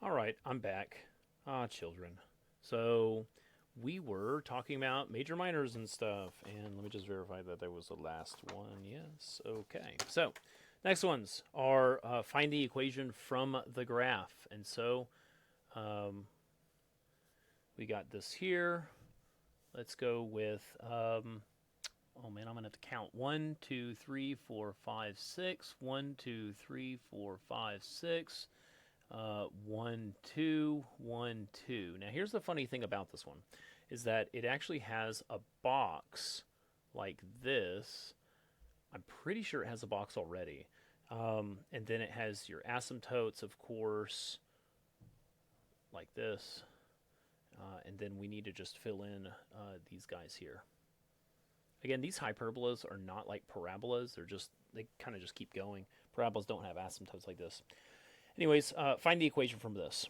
All right, I'm back. Ah, children. So we were talking about major minors and stuff, and let me just verify that there was the last one. Yes. Okay. So next ones are find the equation from the graph, and so um, we got this here. Let's go with. Oh man, I'm gonna have to count 1, 2, 3, 4, 5, 6. 1, 2, 3, 4, 5, 6. 1, 2, 1, 2. Now, here's the funny thing about this one is that it actually has a box like this. I'm pretty sure it has a box already. And then it has your asymptotes, of course, like this. And then we need to just fill in these guys here. Again, these hyperbolas are not like parabolas. They kind of just keep going. Parabolas don't have asymptotes like this. Anyways, find the equation from this.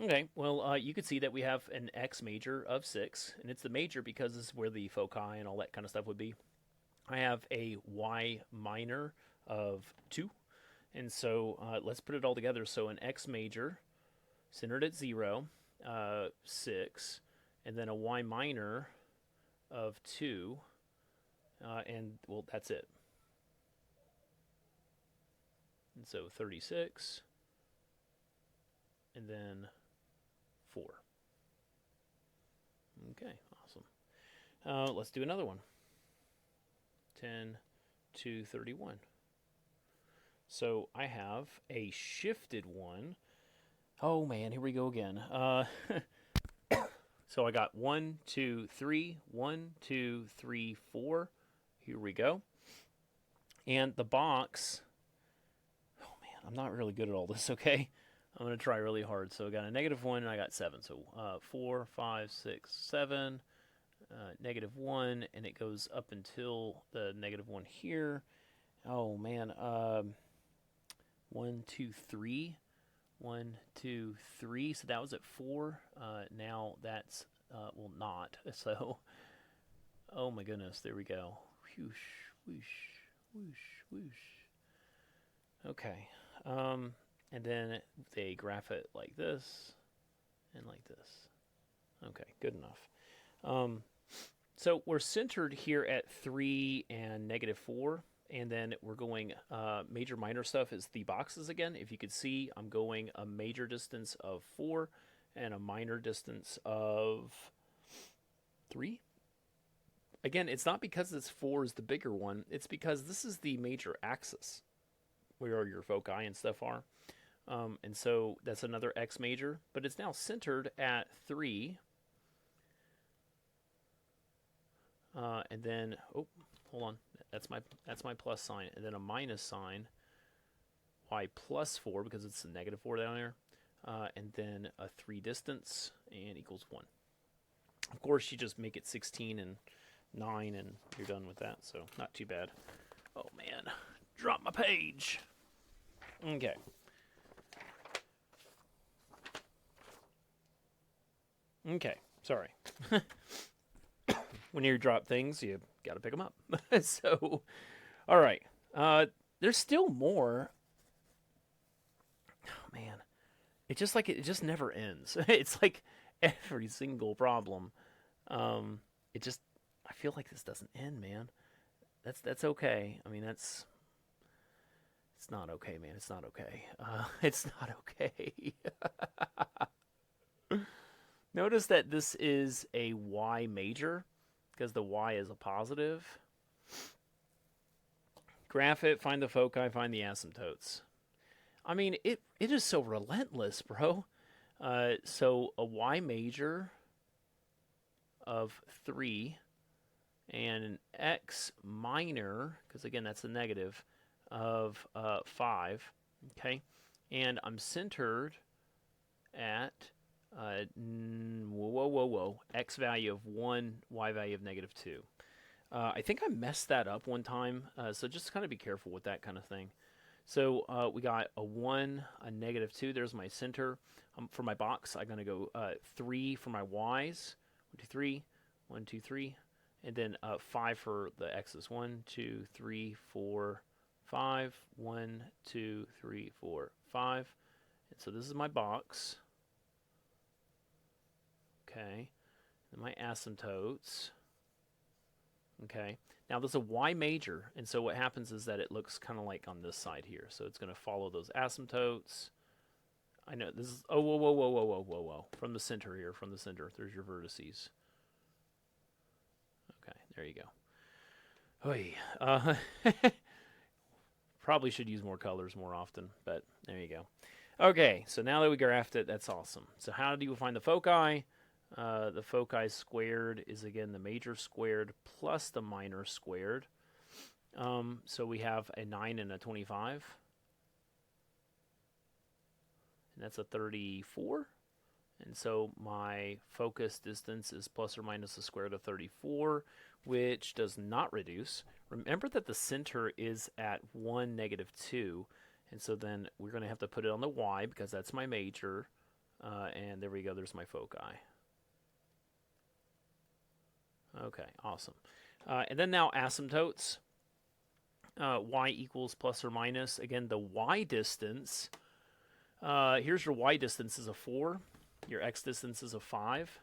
Okay, well, you could see that we have an x major of 6, and it's the major because this is where the foci and all that kind of stuff would be. I have a y minor of 2, and so let's put it all together. So an x major, centered at 0, 6, and then a y minor of 2, and, well, that's it. And so 36, and then 4. Okay, awesome. Let's do another one. 10 to 31. So I have a shifted one. Oh man, here we go again. So I got 1, 2, 3, 1, 2, 3, 4. Here we go. And the box. Oh man, I'm not really good at all this, okay? I'm going to try really hard. So I got a -1 and I got 7. So 4, 5, 6, 7, -1, and it goes up until the -1 here. Oh man. 1, 2, 3. 1, 2, 3. So that was at 4. Now that's, well, not. So, oh my goodness. There we go. Whoosh, whoosh, whoosh, whoosh. Okay. And then they graph it like this and like this. Okay, good enough. So we're centered here at 3 and -4. And then we're going major minor stuff is the boxes again. If you could see, I'm going a major distance of 4 and a minor distance of 3. Again, it's not because this 4 is the bigger one. It's because this is the major axis where your foci and stuff are. And so that's another X major, but it's now centered at 3. And then, oh, hold on. That's my plus sign. And then a minus sign, y plus 4, because it's a -4 down there. And then a 3 distance, and equals 1. Of course, you just make it 16 and 9, and you're done with that, so not too bad. Oh, man. Drop my page. Okay. Okay, sorry. When you drop things, you got to pick them up. So, all right. There's still more. Oh, man, it just never ends. It's like every single problem. It just I feel like this doesn't end, man. That's okay. I mean, it's not okay, man. It's not okay. It's not okay. Notice that this is a Y major because the Y is a positive. Graph it, find the foci, find the asymptotes. I mean, it is so relentless, bro. So a Y major of 3 and an X minor, because again, that's a negative, of 5. Okay. And I'm centered at x value of 1, y value of -2. I think I messed that up one time, so just kind of be careful with that kind of thing. So we got a 1, a -2. There's my center. For my box, I'm going to go 3 for my y's. 1, 2, 3. 1, 2, 3. And then 5 for the x's. 1, 2, 3, 4, 5. 1, 2, 3, 4, 5. And so this is my box. Okay. And my asymptotes. Okay. Now there's a Y major, and so what happens is that it looks kind of like on this side here. So it's going to follow those asymptotes. I know this is, oh, whoa, whoa, whoa, whoa, whoa, whoa, whoa. From the center here, from the center. There's your vertices. Okay, there you go. Oy. Probably should use more colors more often, but there you go. Okay, so now that we graphed it, that's awesome. So how do you find the foci? The foci squared is, again, the major squared plus the minor squared. So we have a 9 and a 25. And that's a 34. And so my focus distance is plus or minus the square root of 34, which does not reduce. Remember that the center is at 1, -2. And so then we're going to have to put it on the Y because that's my major. And there we go. There's my foci. Okay, awesome. And then now asymptotes. Y equals plus or minus. Again, the Y distance. Here's your Y distance is a 4. Your X distance is a 5.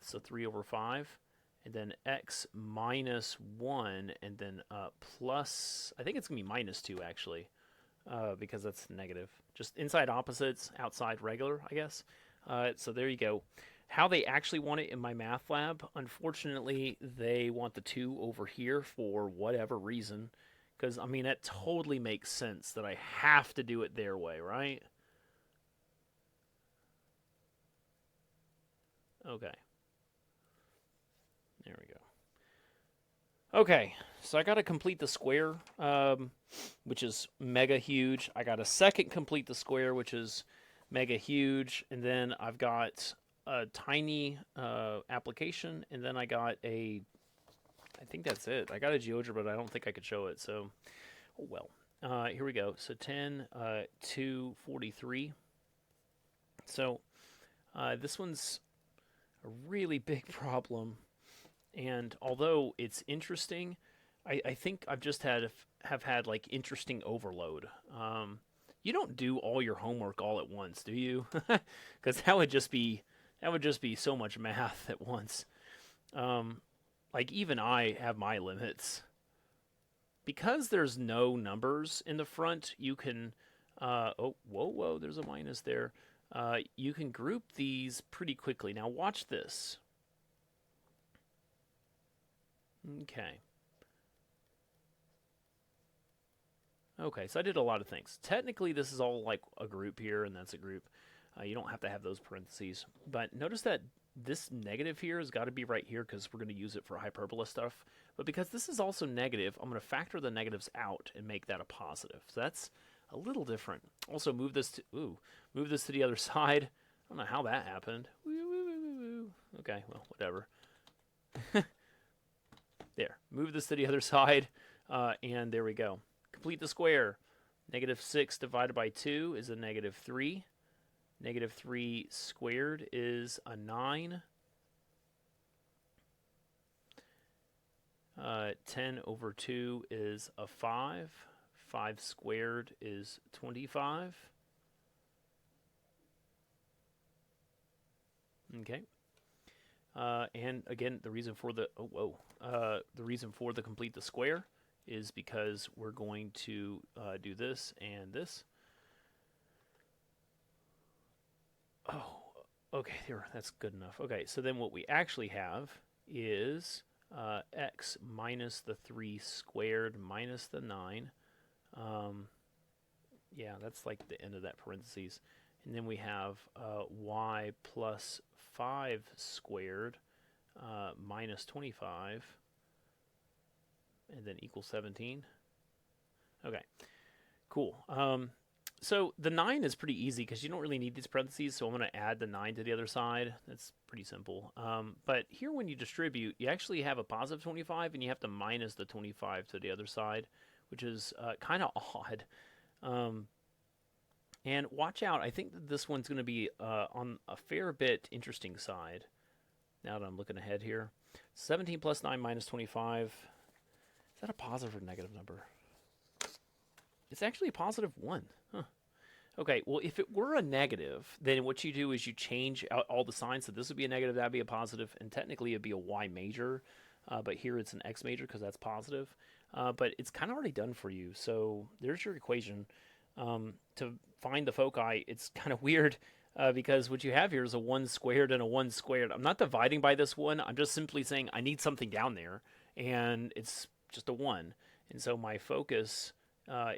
So 3/5. And then X minus 1. And then plus, I think it's going to be -2 actually. Because that's negative. Just inside opposites, outside regular, I guess. So there you go. How they actually want it in my math lab, unfortunately, they want the 2 over here for whatever reason. Because, I mean, that totally makes sense that I have to do it their way, right? Okay. There we go. Okay, so I got to complete the square, which is mega huge. I got a second complete the square, which is mega huge. And then I've got a tiny application. And then I got a, I think that's it. I got a GeoGebra, but I don't think I could show it. So, oh well. Here we go. So 10, 2, 43. So this one's a really big problem. And although it's interesting, I think I've just have had like interesting overload. You don't do all your homework all at once, do you? Because that would just be so much math at once. Like even I have my limits. Because there's no numbers in the front, you can. Oh, whoa! There's a minus there. You can group these pretty quickly. Now watch this. Okay. Okay, so I did a lot of things. Technically, this is all like a group here, and that's a group. You don't have to have those parentheses. But notice that this negative here has got to be right here because we're going to use it for hyperbola stuff. But because this is also negative, I'm going to factor the negatives out and make that a positive. So that's a little different. Also, move this to the other side. I don't know how that happened. Okay, well, whatever. There, move this to the other side, and there we go. Complete the square. -6 divided by 2 is a -3. -3 squared is a 9. 10 over 2 is a 5. 5 squared is 25. Okay. And again, the reason for the complete the square is because we're going to do this and this. Oh, okay, there. That's good enough. Okay, so then what we actually have is x minus the 3 squared minus the 9. Yeah, that's like the end of that parentheses. And then we have y plus 5 squared minus 25, and then equals 17. Okay, cool. So the 9 is pretty easy because you don't really need these parentheses, so I'm going to add the 9 to the other side. That's pretty simple. But here when you distribute, you actually have a positive 25, and you have to minus the 25 to the other side, which is kind of odd. And watch out, I think that this one's going to be on a fair bit interesting side. Now that I'm looking ahead here. 17 plus 9 minus 25. Is that a positive or negative number? It's actually a positive 1. Huh. Okay, well, if it were a negative, then what you do is you change out all the signs. So this would be a negative, that would be a positive, and technically it'd be a y major, but here it's an x major because that's positive. But it's kind of already done for you. So there's your equation. To find the foci, it's kind of weird because what you have here is a 1 squared and a 1 squared. I'm not dividing by this 1. I'm just simply saying I need something down there, and it's just a 1. And so my focus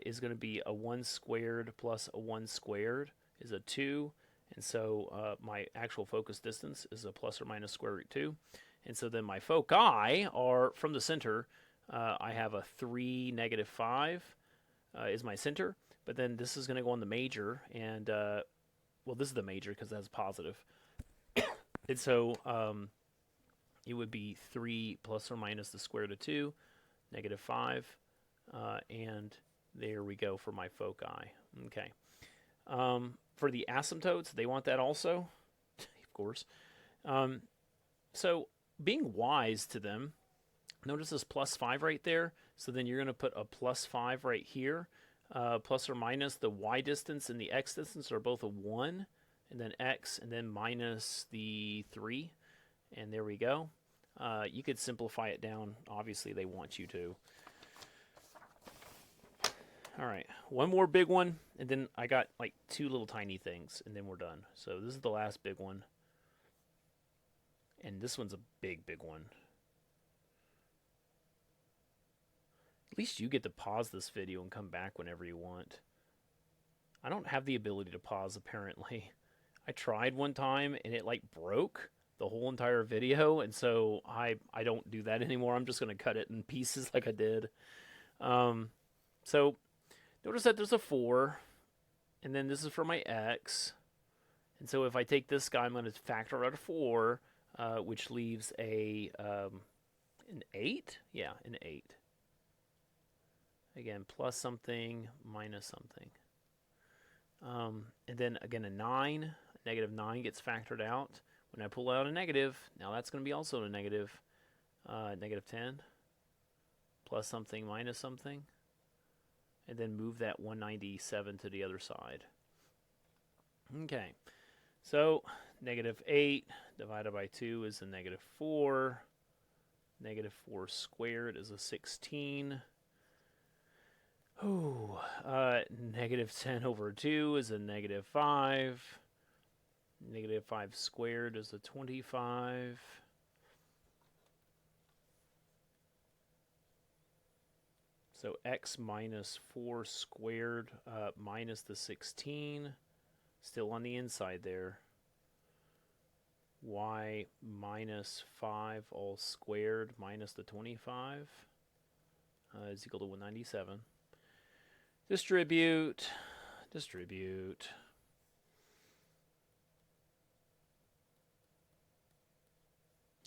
is going to be a 1 squared plus a 1 squared is a 2. And so my actual focus distance is a plus or minus square root 2. And so then my foci are from the center. I have a 3, negative 5 is my center. But then this is going to go on the major. And, well, this is the major because that's positive. And so it would be 3 plus or minus the square root of 2, negative 5. And there we go for my foci. Okay. For the asymptotes, they want that also, of course. So being wise to them, notice this plus 5 right there. So then you're going to put a plus 5 right here. Plus or minus the y distance and the x distance are both a 1. And then x and then minus the 3. And there we go. You could simplify it down. Obviously, they want you to. All right, one more big one, and then I got like 2 little tiny things, and then we're done. So this is the last big one. And this one's a big, big one. At least you get to pause this video and come back whenever you want. I don't have the ability to pause, apparently. I tried one time, and it like broke the whole entire video, and so I don't do that anymore. I'm just going to cut it in pieces like I did. So notice that there's a 4, and then this is for my x. And so if I take this guy, I'm going to factor out a 4, which leaves an 8? Yeah, an 8. Again, plus something, minus something. And then again, a 9. Negative 9 gets factored out. When I pull out a negative, now that's going to be also a negative. Negative 10. Plus something, minus something. And then move that 197 to the other side. Okay, so negative 8 divided by 2 is a negative 4. Negative 4 squared is a 16. Ooh, negative 10 over 2 is a negative 5. Negative 5 squared is a 25. So x minus 4 squared minus the 16, still on the inside there. Y minus 5 all squared minus the 25 is equal to 197. Distribute, distribute.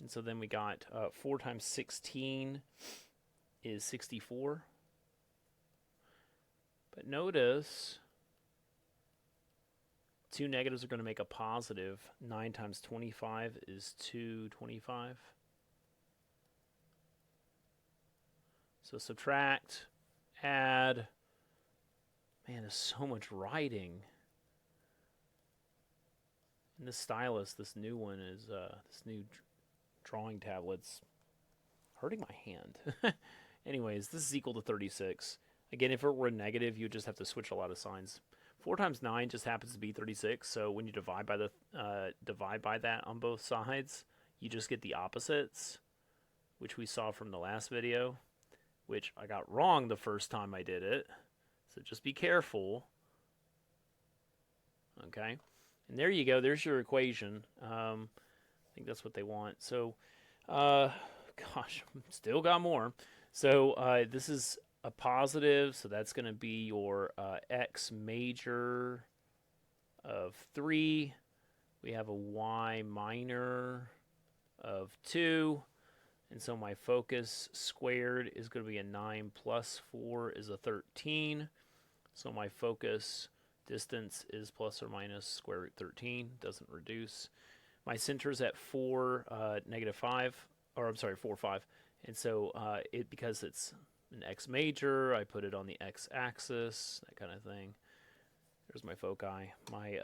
And so then we got 4 times 16 is 64. But notice 2 negatives are going to make a positive. 9 times 25 is 225. So subtract, add. Man, there's so much writing. And this stylus, this new one, is this new drawing tablet's hurting my hand. Anyways, this is equal to 36. Again, if it were a negative, you would just have to switch a lot of signs. 4 times 9 just happens to be 36, so when you divide by that on both sides, you just get the opposites, which we saw from the last video, which I got wrong the first time I did it. So just be careful. Okay, and there you go. There's your equation. I think that's what they want. So, gosh, still got more. So this is a positive, so that's going to be your x major of 3. We have a y minor of 2. And so my focus squared is going to be a 9 plus 4 is a 13. So my focus distance is plus or minus square root 13. Doesn't reduce. My center's at 4, negative 5. Or I'm sorry, 4, 5. And so because it's an x major, I put it on the x-axis, that kind of thing. There's my foci. My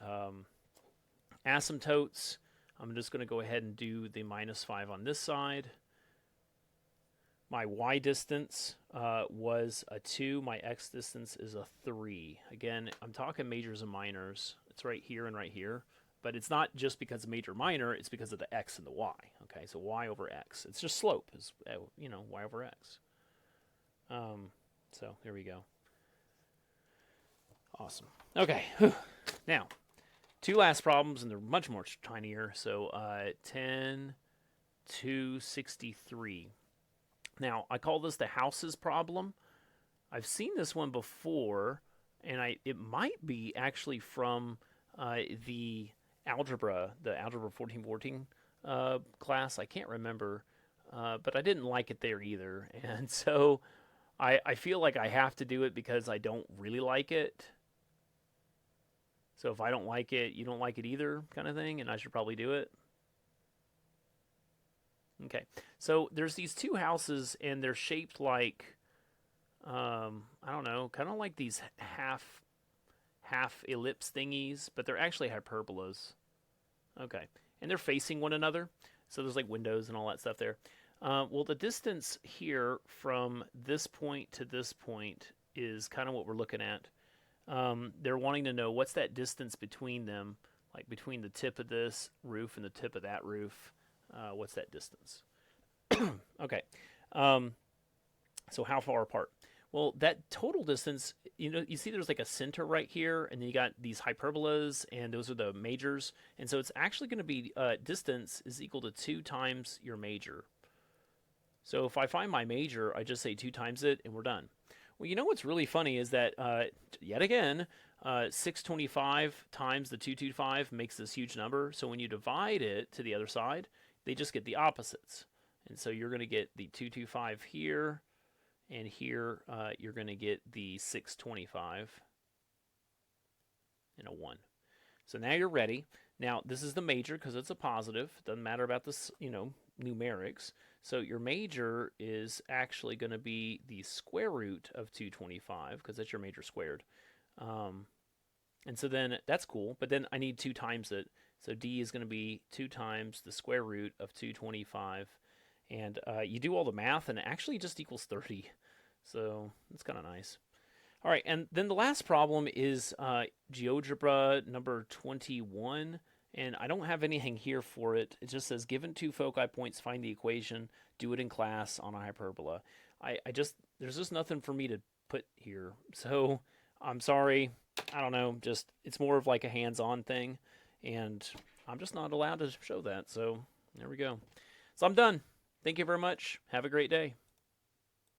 asymptotes, I'm just going to go ahead and do the -5 on this side. My y distance was a 2. My x distance is a 3. Again, I'm talking majors and minors. It's right here and right here. But it's not just because of major minor, it's because of the x and the y. Okay, so y over x. It's just slope, is y over x. So there we go. Awesome. Okay, now, 2 last problems, and they're much more tinier. So 10 to 63. Now, I call this the houses problem. I've seen this one before, and it might be actually from the algebra 1414 class. I can't remember, but I didn't like it there either. And so I feel like I have to do it because I don't really like it. So if I don't like it, you don't like it either, kind of thing, and I should probably do it. Okay, so there's these 2 houses, and they're shaped like, I don't know, kind of like these half ellipse thingies, but they're actually hyperbolas. Okay, and they're facing one another, so there's like windows and all that stuff there. Well, the distance here from this point to this point is kind of what we're looking at. They're wanting to know what's that distance between them, like between the tip of this roof and the tip of that roof. What's that distance? Okay, so how far apart? Well, that total distance, you see there's like a center right here, and then you got these hyperbolas, and those are the majors. And so it's actually going to be distance is equal to 2 times your major. So if I find my major, I just say 2 times it, and we're done. Well, you know what's really funny is that, yet again, 625 times the 225 makes this huge number. So when you divide it to the other side, they just get the opposites. And so you're going to get the 225 here, and here you're going to get the 625 and a 1. So now you're ready. Now this is the major because it's a positive. Doesn't matter about this, numerics. So your major is actually going to be the square root of 225 because that's your major squared. And so then that's cool, but then I need 2 times it. So d is going to be 2 times the square root of 225. And you do all the math, and it actually just equals 30. So that's kind of nice. All right, and then the last problem is GeoGebra number 21. And I don't have anything here for it. It just says, given 2 foci points, find the equation. Do it in class on a hyperbola. There's just nothing for me to put here. So I'm sorry. I don't know. It's more of like a hands-on thing. And I'm just not allowed to show that. So there we go. So I'm done. Thank you very much. Have a great day.